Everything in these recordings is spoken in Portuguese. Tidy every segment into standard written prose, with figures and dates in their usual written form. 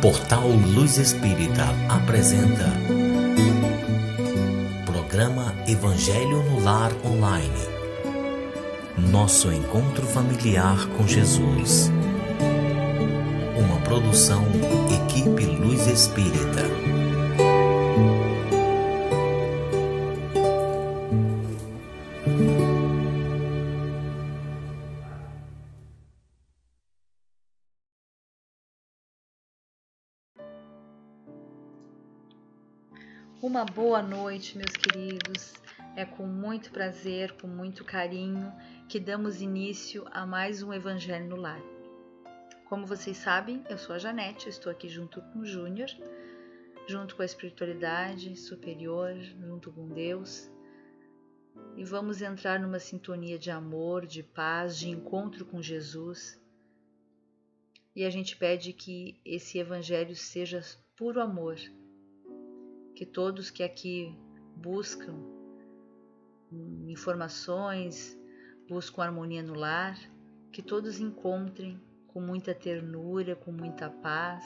Portal Luz Espírita apresenta Programa Evangelho no Lar Online. Nosso encontro familiar com Jesus. Uma produção Equipe Luz Espírita. Uma boa noite, meus queridos. É com muito prazer, com muito carinho, que damos início a mais um Evangelho no Lar. Como vocês sabem, eu sou a Janete, eu estou aqui junto com o Júnior, junto com a espiritualidade superior, junto com Deus. E vamos entrar numa sintonia de amor, de paz, de encontro com Jesus. E a gente pede que esse Evangelho seja puro amor. Que todos que aqui buscam informações, buscam harmonia no lar, que todos encontrem com muita ternura, com muita paz,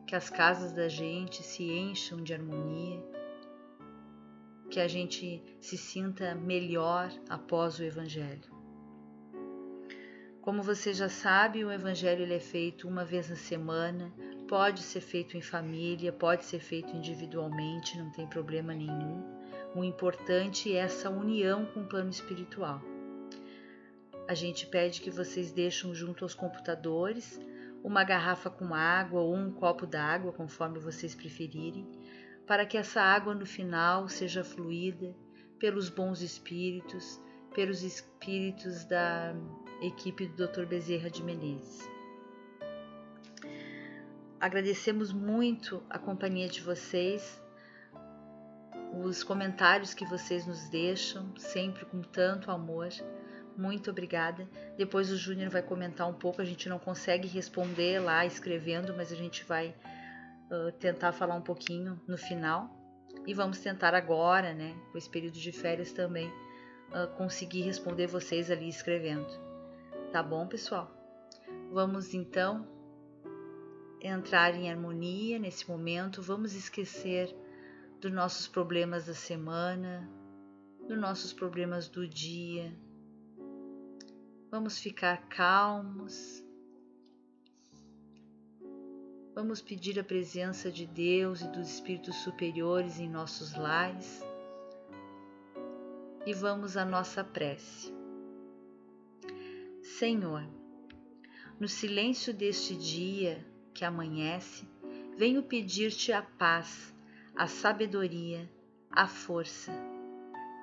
que as casas da gente se encham de harmonia, que a gente se sinta melhor após o Evangelho. Como você já sabe, o Evangelho ele é feito uma vez na semana. Pode ser feito em família, pode ser feito individualmente, não tem problema nenhum. O importante é essa união com o plano espiritual. A gente pede que vocês deixem junto aos computadores uma garrafa com água ou um copo d'água, conforme vocês preferirem, para que essa água no final seja fluída pelos bons espíritos, pelos espíritos da equipe do Dr. Bezerra de Menezes. Agradecemos muito a companhia de vocês, os comentários que vocês nos deixam, sempre com tanto amor. Muito obrigada. Depois o Júnior vai comentar um pouco, a gente não consegue responder lá escrevendo, mas a gente vai tentar falar um pouquinho no final. E vamos tentar agora, com esse período de férias também, conseguir responder vocês ali escrevendo. Tá bom, pessoal? Vamos então entrar em harmonia nesse momento, vamos esquecer dos nossos problemas da semana, dos nossos problemas do dia. Vamos ficar calmos. Vamos pedir a presença de Deus e dos espíritos superiores em nossos lares. E vamos à nossa prece. Senhor, no silêncio deste dia que amanhece, venho pedir-te a paz, a sabedoria, a força.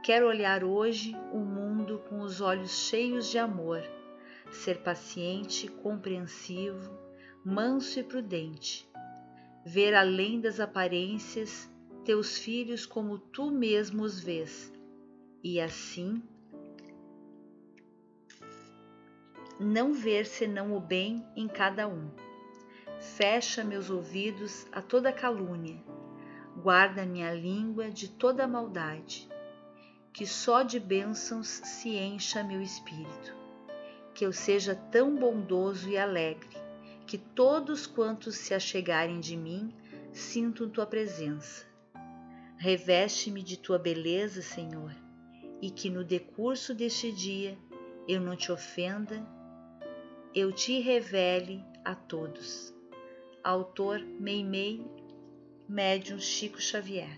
Quero olhar hoje o mundo com os olhos cheios de amor, ser paciente, compreensivo, manso e prudente, ver além das aparências teus filhos como tu mesmo os vês, e assim não ver senão o bem em cada um. Fecha meus ouvidos a toda calúnia, guarda minha língua de toda maldade, que só de bênçãos se encha meu espírito, que eu seja tão bondoso e alegre, que todos quantos se achegarem de mim sintam tua presença. Reveste-me de tua beleza, Senhor, e que no decurso deste dia eu não te ofenda, eu te revele a todos. Autor Meimei, médium Chico Xavier.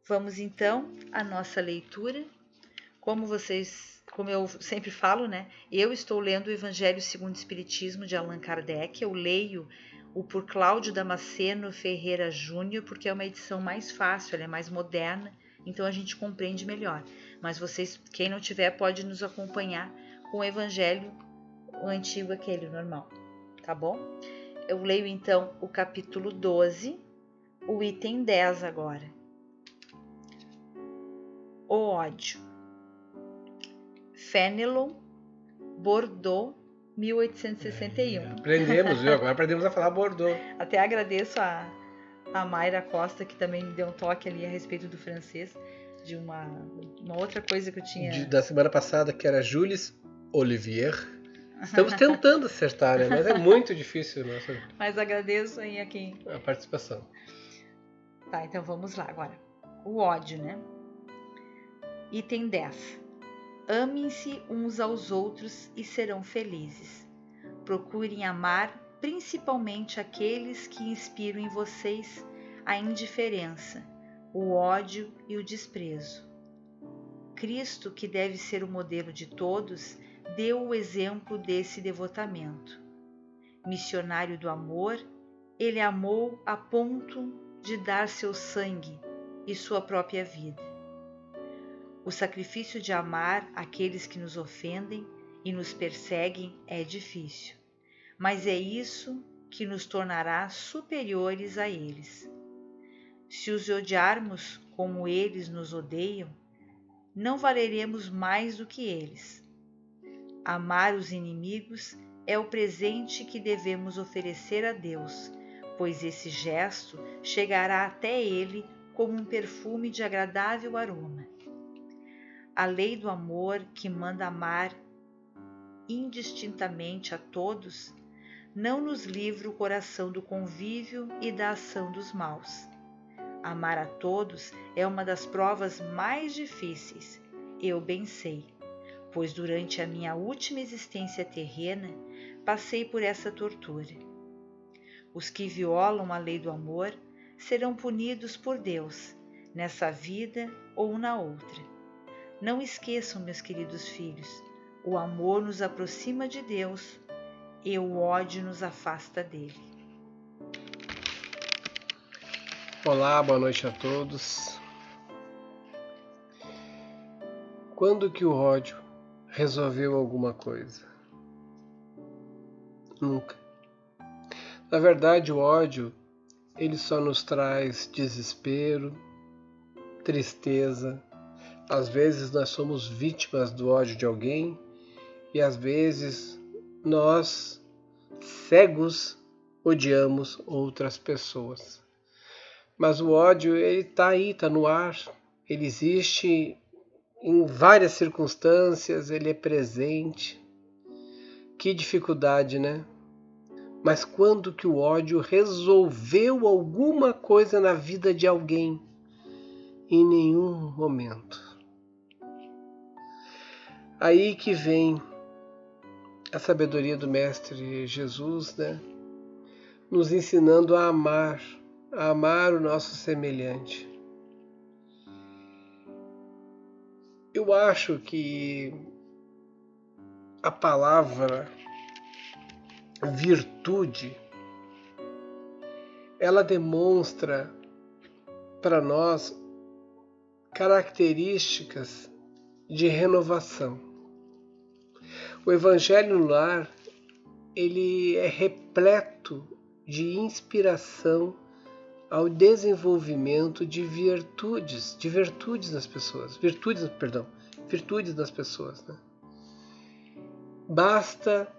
Vamos então à nossa leitura. Como eu sempre falo, eu estou lendo o Evangelho segundo o Espiritismo de Allan Kardec. Eu leio o por Cláudio Damasceno Ferreira Júnior, porque é uma edição mais fácil, ela é mais moderna, então a gente compreende melhor. Mas vocês, quem não tiver, pode nos acompanhar com o Evangelho o antigo, aquele normal, tá bom? Eu leio então o capítulo 12, o item 10 agora. O ódio. Fénelon, Bordeaux, 1861. Aprendemos, viu? Agora aprendemos a falar Bordeaux. Até agradeço a Mayra Costa, que também me deu um toque ali a respeito do francês, de uma outra coisa que eu tinha... Da semana passada, que era Jules Olivier. Estamos tentando acertar, né? Mas é muito difícil Mas agradeço aí a participação. Tá, então vamos lá agora. O ódio, né? Item 10. Amem-se uns aos outros e serão felizes. Procurem amar principalmente aqueles que inspiram em vocês a indiferença, o ódio e o desprezo. Cristo, que deve ser o modelo de todos, deu o exemplo desse devotamento. Missionário do amor, ele amou a ponto de dar seu sangue e sua própria vida. O sacrifício de amar aqueles que nos ofendem e nos perseguem é difícil, mas é isso que nos tornará superiores a eles. Se os odiarmos como eles nos odeiam, não valeremos mais do que eles. Amar os inimigos é o presente que devemos oferecer a Deus, pois esse gesto chegará até Ele como um perfume de agradável aroma. A lei do amor, que manda amar indistintamente a todos, não nos livra o coração do convívio e da ação dos maus. Amar a todos é uma das provas mais difíceis, eu bem sei, pois durante a minha última existência terrena passei por essa tortura. Os que violam a lei do amor serão punidos por Deus, nessa vida ou na outra. Não esqueçam, meus queridos filhos, o amor nos aproxima de Deus e o ódio nos afasta dele. Olá, boa noite a todos. Quando que o ódio resolveu alguma coisa? Nunca. Na verdade, o ódio, ele só nos traz desespero, tristeza. Às vezes nós somos vítimas do ódio de alguém e às vezes nós, cegos, odiamos outras pessoas. Mas o ódio, ele está aí, está no ar, ele existe em várias circunstâncias, ele é presente. Que dificuldade, né? Mas quando que o ódio resolveu alguma coisa na vida de alguém? Em nenhum momento. Aí que vem a sabedoria do Mestre Jesus, né? Nos ensinando a amar o nosso semelhante. Eu acho que a palavra virtude, ela demonstra para nós características de renovação. O Evangelho no Lar, ele é repleto de inspiração ao desenvolvimento de virtudes nas pessoas, virtudes nas pessoas, né? Basta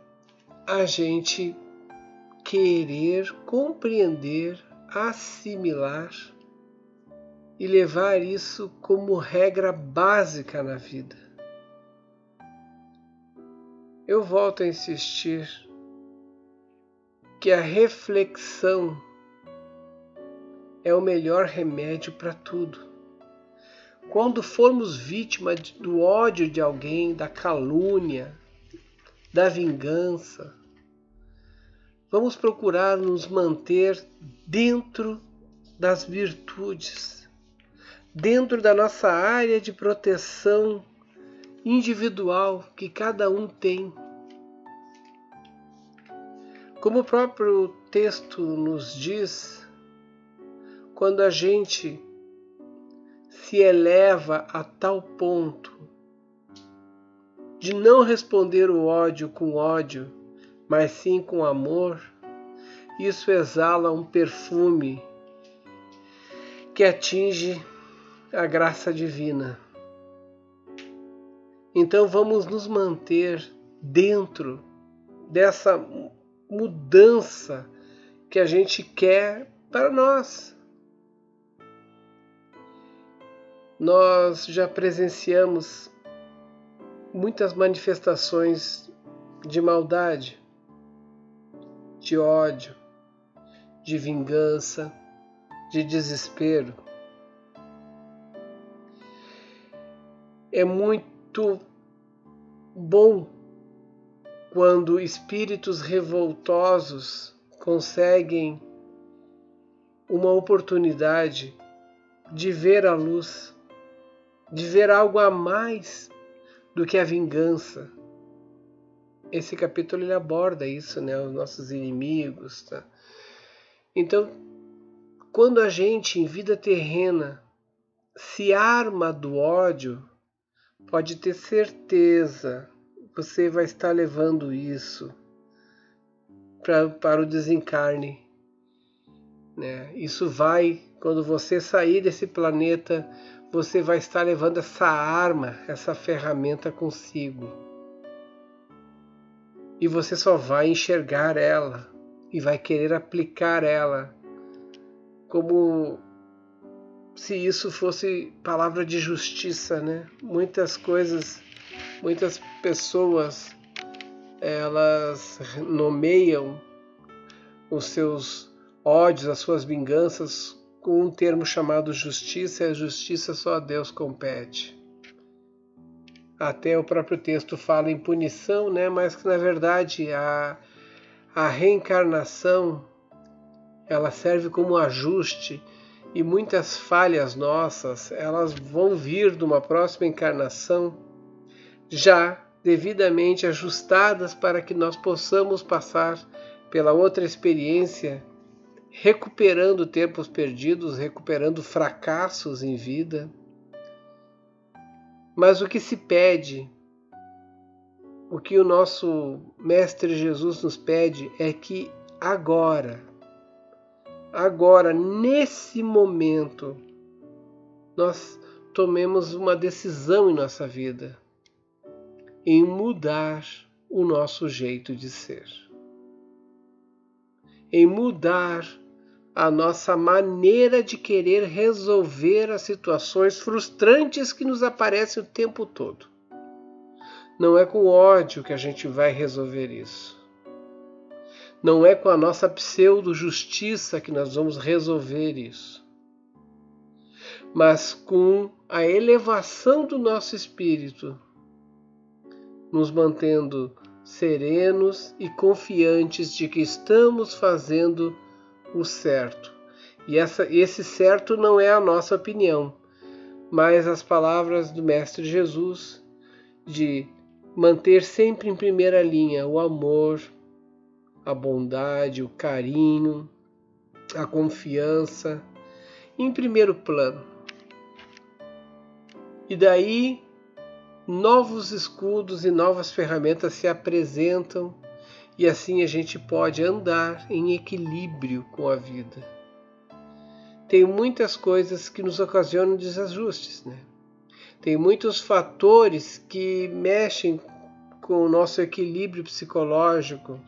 a gente querer compreender, assimilar e levar isso como regra básica na vida. Eu volto a insistir que a reflexão é o melhor remédio para tudo. Quando formos vítima do ódio de alguém, da calúnia, da vingança, vamos procurar nos manter dentro das virtudes, dentro da nossa área de proteção individual que cada um tem. Como o próprio texto nos diz, quando a gente se eleva a tal ponto de não responder o ódio com ódio, mas sim com amor, isso exala um perfume que atinge a graça divina. Então vamos nos manter dentro dessa mudança que a gente quer para nós. Nós já presenciamos muitas manifestações de maldade, de ódio, de vingança, de desespero. É muito bom quando espíritos revoltosos conseguem uma oportunidade de ver a luz, de ver algo a mais do que a vingança. Esse capítulo ele aborda isso, né? Os nossos inimigos. Tá? Então, quando a gente, em vida terrena, se arma do ódio, pode ter certeza, você vai estar levando isso para o desencarne. Né? Isso vai, quando você sair desse planeta, você vai estar levando essa arma, essa ferramenta consigo. E você só vai enxergar ela e vai querer aplicar ela como se isso fosse palavra de justiça, né? Muitas pessoas, elas nomeiam os seus ódios, as suas vinganças com um termo chamado justiça, e a justiça só a Deus compete. Até o próprio texto fala em punição, né? Mas que na verdade a reencarnação ela serve como ajuste, e muitas falhas nossas elas vão vir de uma próxima encarnação já devidamente ajustadas para que nós possamos passar pela outra experiência, recuperando tempos perdidos, recuperando fracassos em vida. Mas o que se pede, o que o nosso Mestre Jesus nos pede é que agora, nesse momento, nós tomemos uma decisão em nossa vida, em mudar o nosso jeito de ser, em mudar a nossa maneira de querer resolver as situações frustrantes que nos aparecem o tempo todo. Não é com ódio que a gente vai resolver isso. Não é com a nossa pseudo-justiça que nós vamos resolver isso. Mas com a elevação do nosso espírito, nos mantendo serenos e confiantes de que estamos fazendo o certo. E esse certo não é a nossa opinião, mas as palavras do Mestre Jesus de manter sempre em primeira linha o amor, a bondade, o carinho, a confiança, em primeiro plano. E daí, novos escudos e novas ferramentas se apresentam, e assim a gente pode andar em equilíbrio com a vida. Tem muitas coisas que nos ocasionam desajustes, né? Tem muitos fatores que mexem com o nosso equilíbrio psicológico,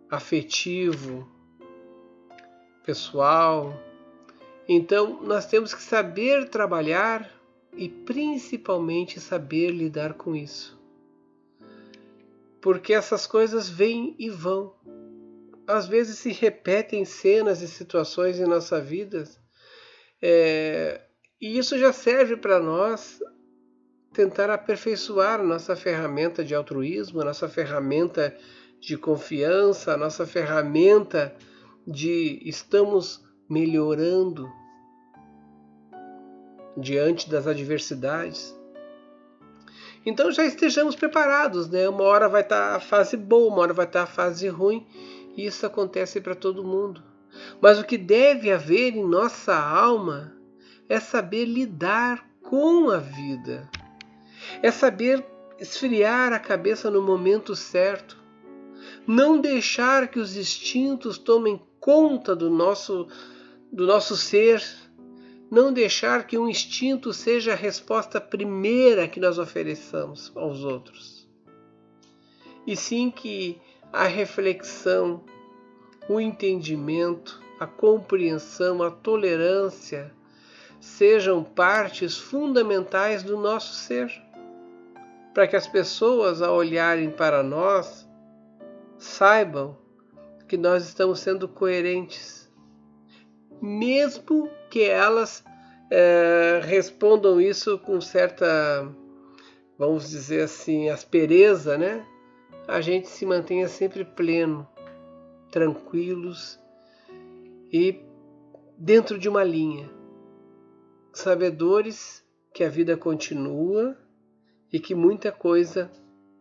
afetivo, pessoal. Então, nós temos que saber trabalhar e principalmente saber lidar com isso. Porque essas coisas vêm e vão. Às vezes se repetem cenas e situações em nossa vida, e isso já serve para nós tentar aperfeiçoar a nossa ferramenta de altruísmo, a nossa ferramenta de confiança, a nossa ferramenta de estamos melhorando diante das adversidades. Então já estejamos preparados, né? Uma hora vai estar a fase boa, uma hora vai estar a fase ruim, e isso acontece para todo mundo. Mas o que deve haver em nossa alma é saber lidar com a vida, é saber esfriar a cabeça no momento certo, não deixar que os instintos tomem conta do nosso ser, não deixar que um instinto seja a resposta primeira que nós ofereçamos aos outros. E sim que a reflexão, o entendimento, a compreensão, a tolerância sejam partes fundamentais do nosso ser, para que as pessoas, ao olharem para nós, saibam que nós estamos sendo coerentes, mesmo que elas respondam isso com certa, vamos dizer assim, aspereza, né? A gente se mantenha sempre pleno, tranquilos e dentro de uma linha, sabedores que a vida continua e que muita coisa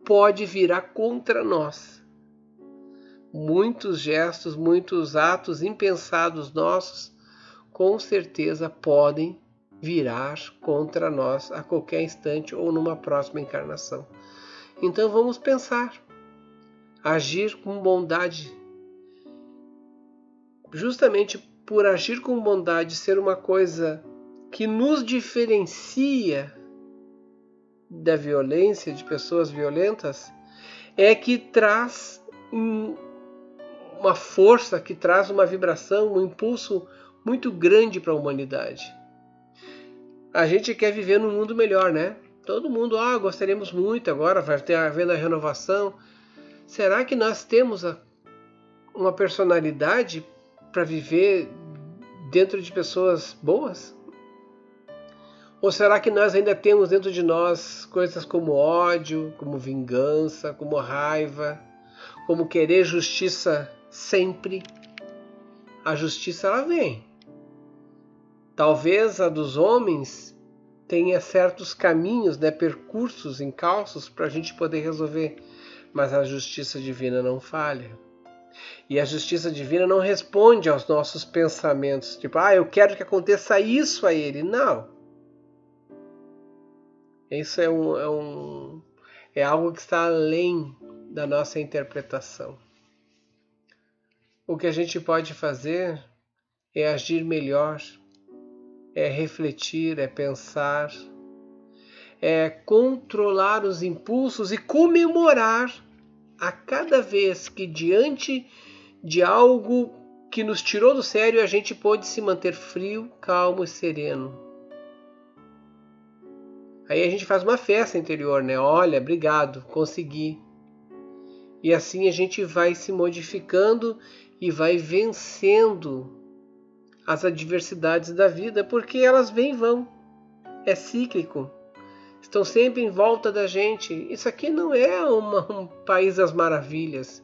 pode virar contra nós. Muitos gestos, muitos atos impensados nossos, com certeza podem virar contra nós a qualquer instante ou numa próxima encarnação. Então vamos pensar, agir com bondade. Justamente por agir com bondade ser uma coisa que nos diferencia da violência, de pessoas violentas, é que traz uma força, que traz uma vibração, um impulso muito grande para a humanidade. A gente quer viver num mundo melhor, né? Todo mundo, gostaríamos muito agora, vai ter havendo a renovação. Será que nós temos uma personalidade para viver dentro de pessoas boas? Ou será que nós ainda temos dentro de nós coisas como ódio, como vingança, como raiva, como querer justiça sempre? A justiça, ela vem. Talvez a dos homens tenha certos caminhos, percursos, encalços para a gente poder resolver, mas a justiça divina não falha. E a justiça divina não responde aos nossos pensamentos, tipo, eu quero que aconteça isso a ele. Não. Isso é algo que está além da nossa interpretação. O que a gente pode fazer é agir melhor, é refletir, é pensar, é controlar os impulsos e comemorar a cada vez que diante de algo que nos tirou do sério a gente pôde se manter frio, calmo e sereno. Aí a gente faz uma festa interior, né? Olha, obrigado, consegui. E assim a gente vai se modificando e vai vencendo as adversidades da vida, porque elas vêm e vão. É cíclico. Estão sempre em volta da gente. Isso aqui não é um país das maravilhas.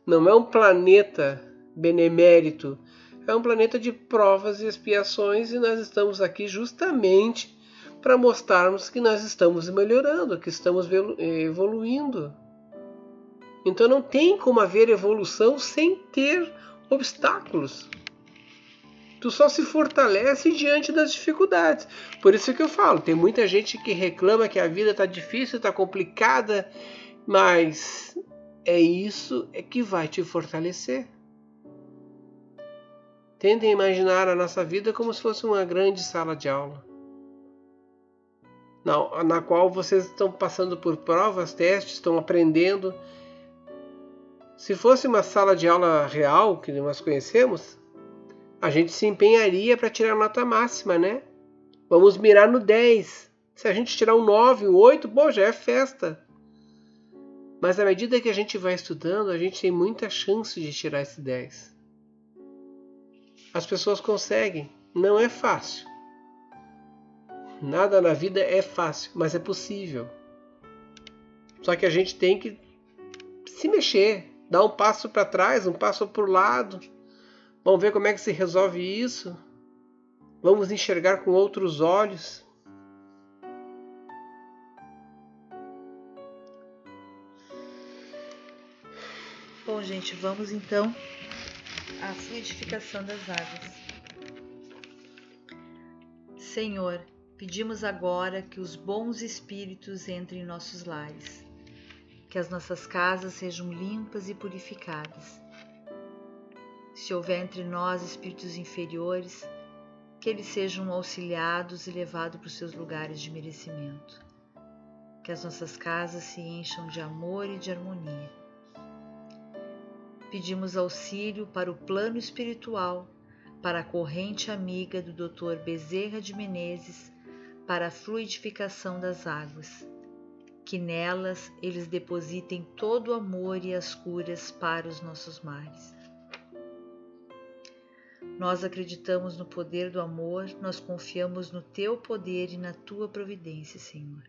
Não é um planeta benemérito. É um planeta de provas e expiações e nós estamos aqui justamente para mostrarmos que nós estamos melhorando, que estamos evoluindo. Então não tem como haver evolução sem ter obstáculos. Tu só se fortalece diante das dificuldades. Por isso que eu falo, tem muita gente que reclama que a vida está difícil, está complicada, mas é isso que vai te fortalecer. Tentem imaginar a nossa vida como se fosse uma grande sala de aula, na qual vocês estão passando por provas, testes, estão aprendendo. Se fosse uma sala de aula real, que nós conhecemos, a gente se empenharia para tirar a nota máxima, né? Vamos mirar no 10. Se a gente tirar um 9, um 8, já é festa. Mas à medida que a gente vai estudando, a gente tem muita chance de tirar esse 10. As pessoas conseguem. Não é fácil. Nada na vida é fácil, mas é possível. Só que a gente tem que se mexer, dar um passo para trás, um passo para o lado. Vamos ver como é que se resolve isso. Vamos enxergar com outros olhos. Bom, gente, vamos então à fluidificação das águas. Senhor, pedimos agora que os bons espíritos entrem em nossos lares, que as nossas casas sejam limpas e purificadas. Se houver entre nós espíritos inferiores, que eles sejam auxiliados e levados para os seus lugares de merecimento. Que as nossas casas se encham de amor e de harmonia. Pedimos auxílio para o plano espiritual, para a corrente amiga do Dr. Bezerra de Menezes, para a fluidificação das águas. que nelas eles depositem todo o amor e as curas para os nossos males. Nós acreditamos no poder do amor, nós confiamos no Teu poder e na Tua providência, Senhor.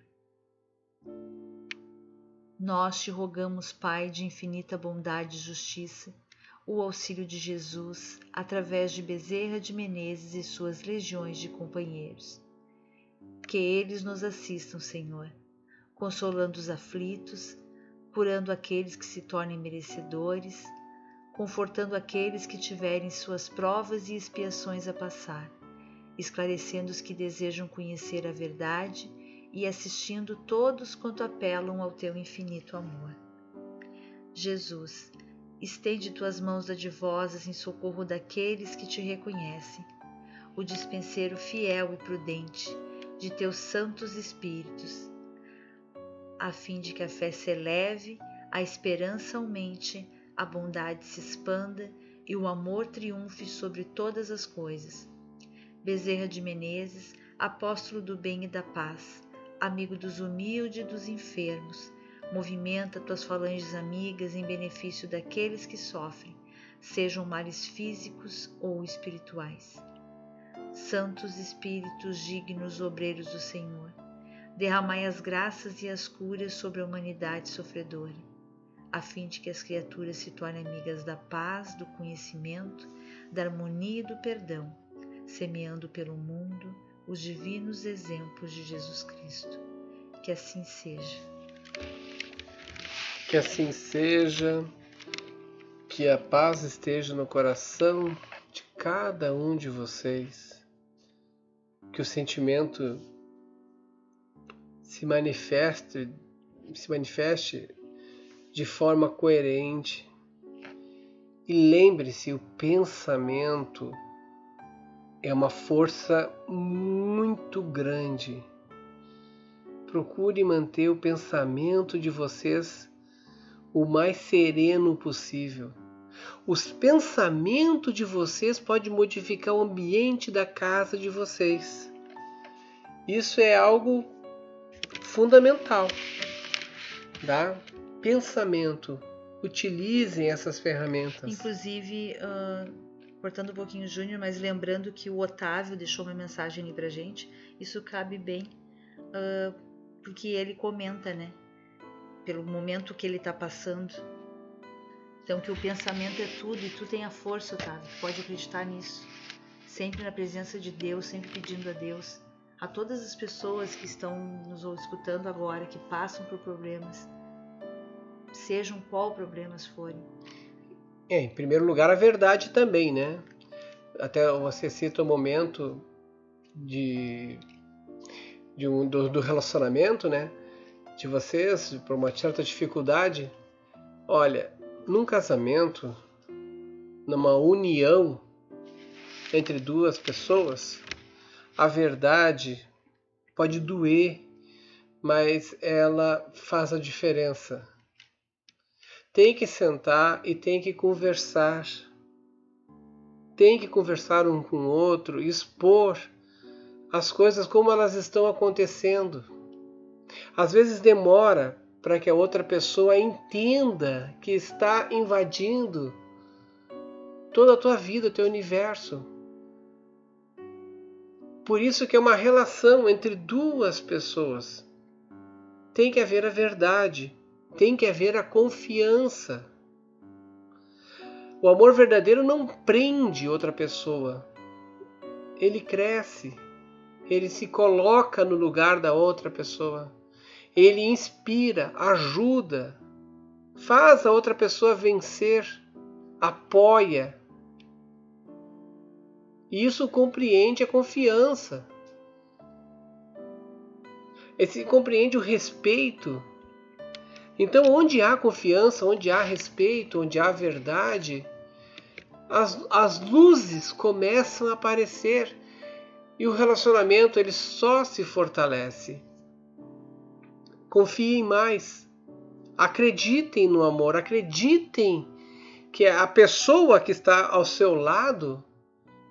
Nós te rogamos, Pai de infinita bondade e justiça, o auxílio de Jesus, através de Bezerra de Menezes e suas legiões de companheiros. Que eles nos assistam, Senhor, consolando os aflitos, curando aqueles que se tornem merecedores, confortando aqueles que tiverem suas provas e expiações a passar, esclarecendo os que desejam conhecer a verdade e assistindo todos quanto apelam ao teu infinito amor. Jesus, estende tuas mãos dadivosas em socorro daqueles que te reconhecem, o dispenseiro fiel e prudente de teus santos espíritos, a fim de que a fé se eleve, a esperança aumente, a bondade se expanda e o amor triunfe sobre todas as coisas. Bezerra de Menezes, apóstolo do bem e da paz, amigo dos humildes e dos enfermos, movimenta tuas falanges amigas em benefício daqueles que sofrem, sejam males físicos ou espirituais. Santos Espíritos dignos obreiros do Senhor, derramai as graças e as curas sobre a humanidade sofredora, a fim de que as criaturas se tornem amigas da paz, do conhecimento, da harmonia e do perdão, semeando pelo mundo os divinos exemplos de Jesus Cristo. Que assim seja. Que assim seja, que a paz esteja no coração de cada um de vocês, que o sentimento se manifeste de forma coerente. E lembre-se, o pensamento é uma força muito grande. Procure manter o pensamento de vocês o mais sereno possível. Os pensamentos de vocês podem modificar o ambiente da casa de vocês. Isso é algo fundamental, tá? Pensamento. Utilizem essas ferramentas. Inclusive, cortando um pouquinho o Júnior, mas lembrando que o Otávio deixou uma mensagem ali pra gente. Isso cabe bem, porque ele comenta, né? Pelo momento que ele está passando. Então, que o pensamento é tudo e tu tem a força, Otávio. Tu pode acreditar nisso. Sempre na presença de Deus, sempre pedindo a Deus. A todas as pessoas que estão nos escutando agora, que passam por problemas, sejam qual problemas forem. Em primeiro lugar, a verdade também, né? Até você cita o momento do relacionamento, né? De vocês, por uma certa dificuldade. Olha, num casamento, numa união entre duas pessoas, a verdade pode doer, mas ela faz a diferença. Tem que sentar e tem que conversar. Tem que conversar um com o outro, expor as coisas como elas estão acontecendo. Às vezes demora para que a outra pessoa entenda que está invadindo toda a tua vida, o teu universo. Por isso que é uma relação entre duas pessoas. Tem que haver a verdade, tem que haver a confiança. O amor verdadeiro não prende outra pessoa. Ele cresce, ele se coloca no lugar da outra pessoa. Ele inspira, ajuda, faz a outra pessoa vencer, apoia. E isso compreende a confiança. Esse compreende o respeito. Então, onde há confiança, onde há respeito, onde há verdade, as luzes começam a aparecer e o relacionamento ele só se fortalece. Confiem mais, acreditem no amor, acreditem que a pessoa que está ao seu lado,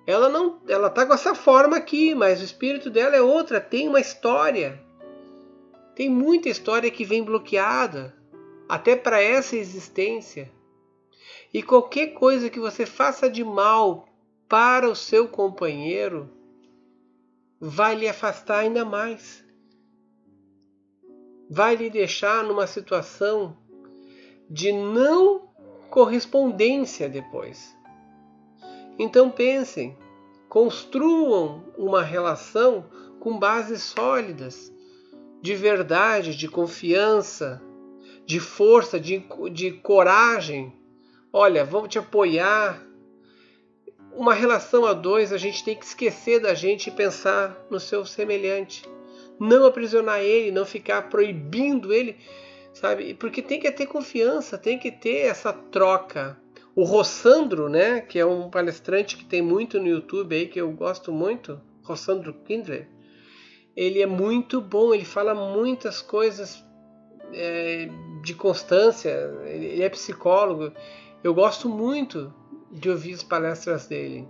ela está com essa forma aqui, mas o espírito dela é outra, tem uma história, Tem muita história que vem bloqueada, até para essa existência. E qualquer coisa que você faça de mal para o seu companheiro vai lhe afastar ainda mais. Vai lhe deixar numa situação de não correspondência depois. Então pensem, construam uma relação com bases sólidas, de verdade, de confiança, de força, de coragem. Olha, vamos te apoiar. Uma relação a dois, a gente tem que esquecer da gente e pensar no seu semelhante. Não aprisionar ele, não ficar proibindo ele, sabe? Porque tem que ter confiança, tem que ter essa troca. O Rossandro, né, que é um palestrante que tem muito no YouTube aí, que eu gosto muito, Rossandro Kindler, ele é muito bom, ele fala muitas coisas de constância, ele é psicólogo. Eu gosto muito de ouvir as palestras dele.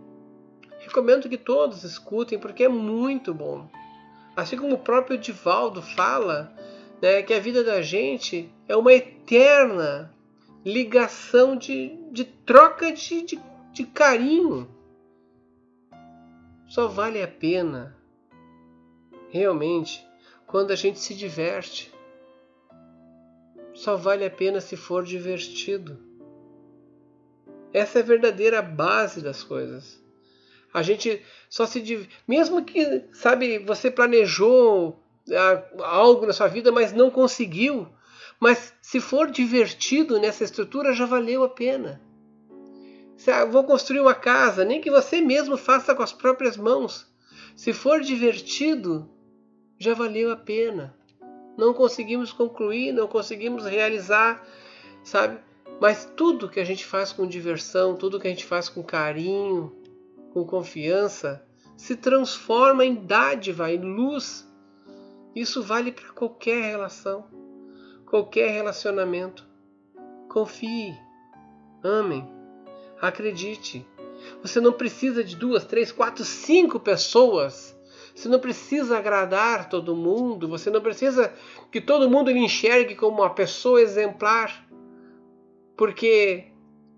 Recomendo que todos escutem, porque é muito bom. Assim como o próprio Divaldo fala, né, que a vida da gente é uma eterna ligação de troca de carinho. Só vale a pena, realmente, quando a gente se diverte. Só vale a pena se for divertido. Essa é a verdadeira base das coisas. A gente só se mesmo que, sabe, você planejou algo na sua vida, mas não conseguiu. Mas se for divertido nessa estrutura, já valeu a pena. Vou construir uma casa, nem que você mesmo faça com as próprias mãos. Se for divertido, já valeu a pena. Não conseguimos concluir, não conseguimos realizar, sabe? Mas tudo que a gente faz com diversão, tudo que a gente faz com carinho, com confiança, se transforma em dádiva, em luz. Isso vale para qualquer relação, qualquer relacionamento. Confie, amem, acredite. Você não precisa de 2, 3, 4, 5 pessoas. Você não precisa agradar todo mundo. Você não precisa que todo mundo lhe enxergue como uma pessoa exemplar. Porque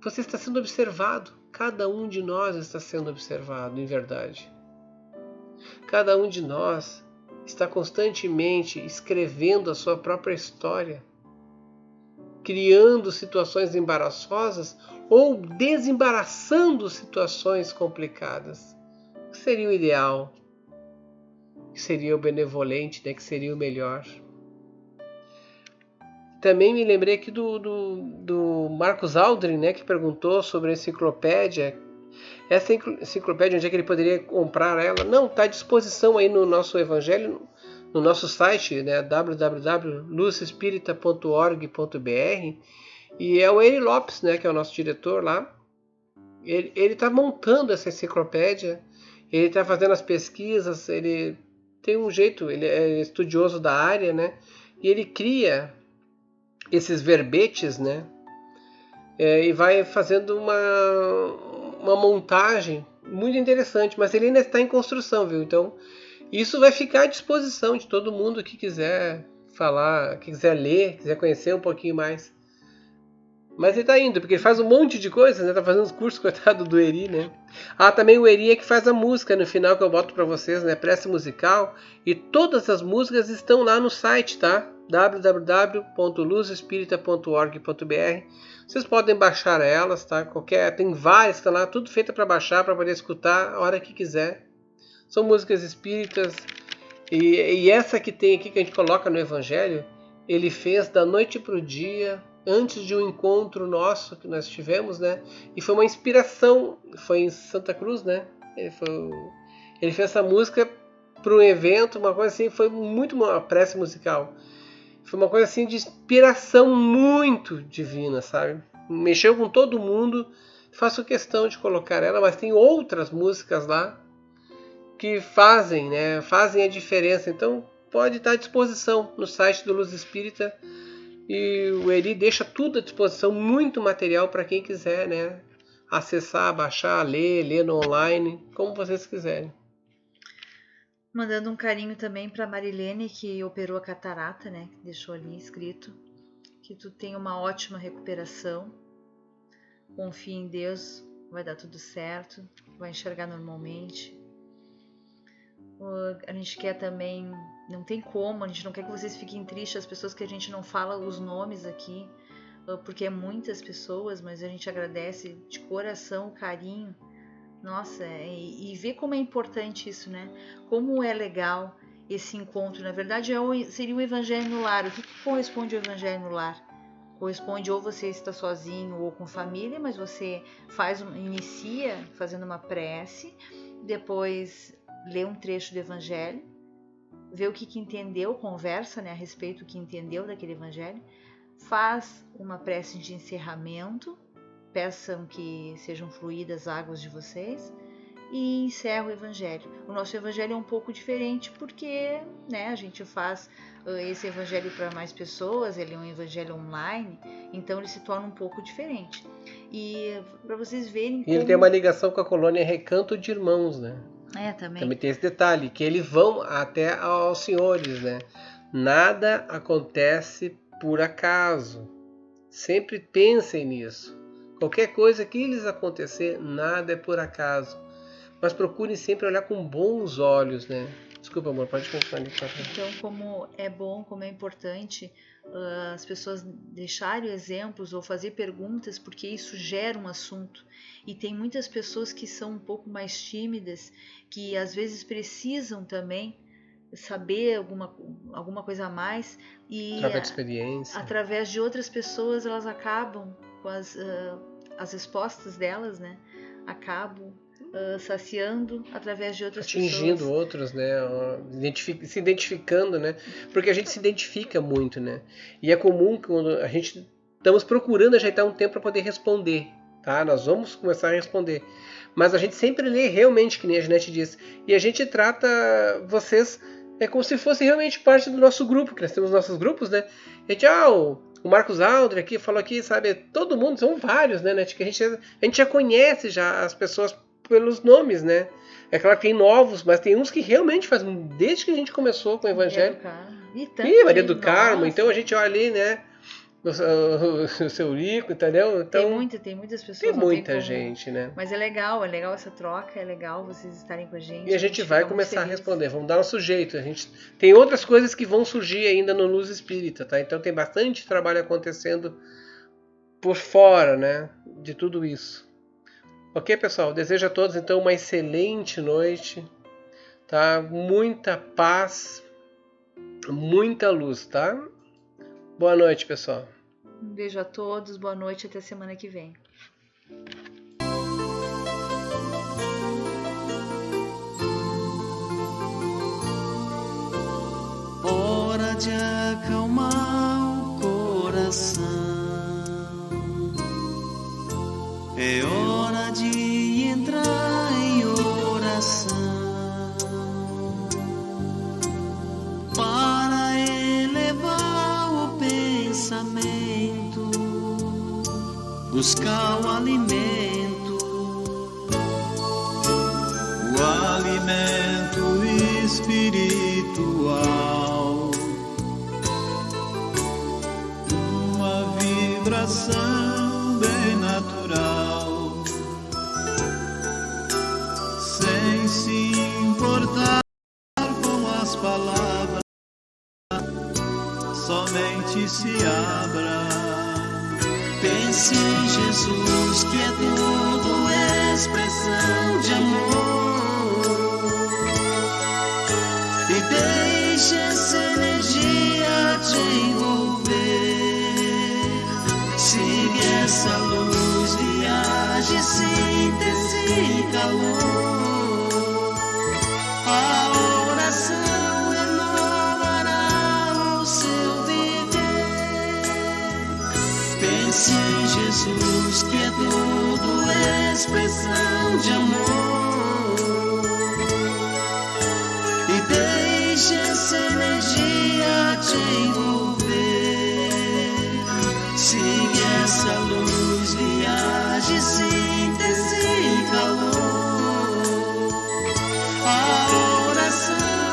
você está sendo observado. Cada um de nós está sendo observado, em verdade. Cada um de nós está constantemente escrevendo a sua própria história, criando situações embaraçosas ou desembaraçando situações complicadas. O que seria o ideal? O que seria o benevolente, né? Que seria o melhor? Também me lembrei aqui do Marcos Aldrin, né, que perguntou sobre a enciclopédia. Essa enciclopédia, onde é que ele poderia comprar ela? Não, está à disposição aí no nosso Evangelho, no nosso site, né, www.luzespirita.org.br. E é o Eri Lopes, né, que é o nosso diretor lá. Ele está montando essa enciclopédia, ele está fazendo as pesquisas, ele tem um jeito, ele é estudioso da área, né, e ele cria esses verbetes, né? E vai fazendo uma montagem muito interessante, mas ele ainda está em construção, viu? Então, isso vai ficar à disposição de todo mundo que quiser falar, que quiser ler, quiser conhecer um pouquinho mais. Mas ele está indo, porque ele faz um monte de coisas, né? Tá fazendo os cursos, coitado do Eri, né? Também o Eri é que faz a música no final, que eu boto para vocês, né? Prece musical. E todas as músicas estão lá no site, tá? www.luzespirita.org.br. Vocês podem baixar elas, tá? Tem várias que estão lá, tudo feito para baixar, para poder escutar a hora que quiser. São músicas espíritas. E essa que tem aqui, que a gente coloca no Evangelho, ele fez da noite para o dia, antes de um encontro nosso que nós tivemos, né? E foi uma inspiração, foi em Santa Cruz, né? Ele fez essa música para um evento, uma coisa assim, foi muito uma prece musical. Foi uma coisa assim de inspiração muito divina, sabe? Mexeu com todo mundo. Faço questão de colocar ela, mas tem outras músicas lá que fazem a diferença. Então pode estar à disposição no site do Luz Espírita. E o Eri deixa tudo à disposição, muito material para quem quiser, né? Acessar, baixar, ler no online, como vocês quiserem. Mandando um carinho também para Marilene, que operou a catarata, né? Que deixou ali escrito. Que tu tenha uma ótima recuperação. Confie em Deus, vai dar tudo certo. Vai enxergar normalmente. A gente quer também... Não tem como, a gente não quer que vocês fiquem tristes. As pessoas que a gente não fala os nomes aqui, porque é muitas pessoas, mas a gente agradece de coração o carinho. Nossa, e ver como é importante isso, né? Como é legal esse encontro. Na verdade, seria o Evangelho no Lar. O que corresponde ao Evangelho no Lar? Corresponde ou você está sozinho ou com família, mas você inicia fazendo uma prece, depois lê um trecho do Evangelho, vê o que entendeu, conversa, né, a respeito do que entendeu daquele Evangelho, faz uma prece de encerramento, peçam que sejam fluídas as águas de vocês e encerra o Evangelho. O nosso Evangelho é um pouco diferente porque, né, a gente faz esse Evangelho para mais pessoas, ele é um Evangelho online, então ele se torna um pouco diferente. E para vocês verem como... ele tem uma ligação com a colônia Recanto de Irmãos, né? Também tem esse detalhe, que eles vão até aos senhores, né? Nada acontece por acaso. Sempre pensem nisso. Qualquer coisa que lhes acontecer, nada é por acaso. Mas procurem sempre olhar com bons olhos, né? Desculpa, amor, pode continuar. Então, como é bom, como é importante as pessoas deixarem exemplos ou fazer perguntas, porque isso gera um assunto. E tem muitas pessoas que são um pouco mais tímidas, que às vezes precisam também saber alguma coisa a mais. E através de experiência. Através de outras pessoas, elas acabam com as respostas delas, né? Acabam saciando através de outras pessoas. Atingindo outros, né? Se identificando, né? Porque a gente se identifica muito, né? E é comum quando a gente estamos procurando ajeitar um tempo para poder responder, tá? Nós vamos começar a responder. Mas a gente sempre lê realmente, que nem a Janete disse. E a gente trata vocês como se fosse realmente parte do nosso grupo, que nós temos nossos grupos, né? A gente, o Marcos Aldre aqui falou aqui, sabe? Todo mundo, são vários, né? Que a gente já conhece já as pessoas pelos nomes, né? É claro que tem novos, mas tem uns que realmente fazem desde que a gente começou com o Evangelho. Maria do Carmo. Então a gente olha ali, né? O seu Rico, entendeu? Então, tem muitas pessoas. Tem muita gente, né? Mas é legal essa troca, é legal vocês estarem com a gente. E a gente vai começar a responder, vamos dar nosso jeito. A gente tem outras coisas que vão surgir ainda no Luz Espírita, tá? Então tem bastante trabalho acontecendo por fora, né? De tudo isso. Ok, pessoal? Desejo a todos, então, uma excelente noite, tá? Muita paz, muita luz, tá? Boa noite, pessoal. Um beijo a todos, boa noite, até semana que vem. Hora de acalmar o coração, é hora de entrar em oração, para elevar o pensamento, buscar o alimento espiritual, uma vibração bem natural, sem se importar com as palavras, somente se abra. Pense em Jesus, que é tudo expressão de amor, e deixe essa energia te envolver. Siga essa luz, viaje, síntese e calor. A oração renovará o seu viver. Pense em Jesus, que é tudo expressão de amor, e deixe essa energia te envolver. Siga essa luz, viaje, síntese e calor. A oração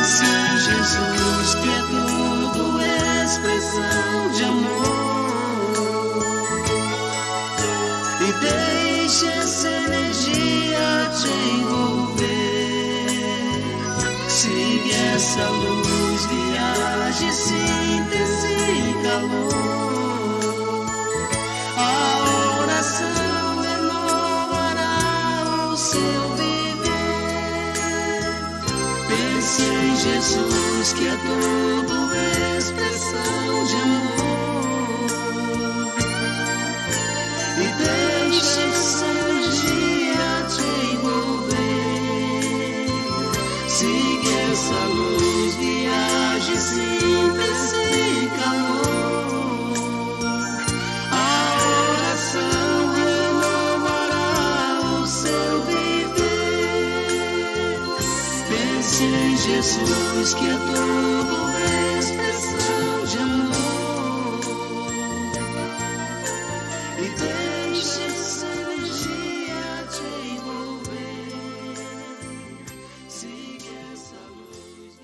Pense em Jesus, que é tudo expressão de amor, e deixe essa energia te envolver. Siga essa luz, viaje, síntese e calor. A oração renovará o seu viver. Pense em Jesus, que é tudo expressão de amor, e deixe essa energia te envolver. Siga essa luz, viaje, síntese e calor. A oração renovará o seu viver. Pense em Jesus, que é tudo expressão de amor, e deixe essa energia te envolver. Siga essa luz.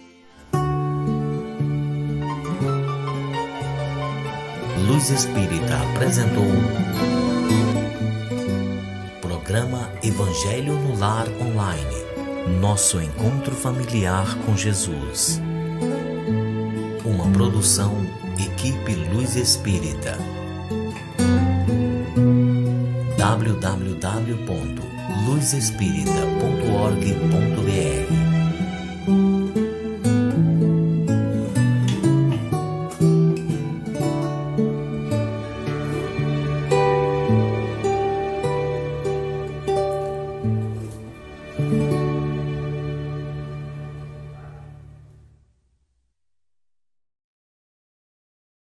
Luz Espírita apresentou Programa Evangelho no Lar Online. Nosso encontro familiar com Jesus. Uma produção Equipe Luz Espírita. www.luzespírita.org.br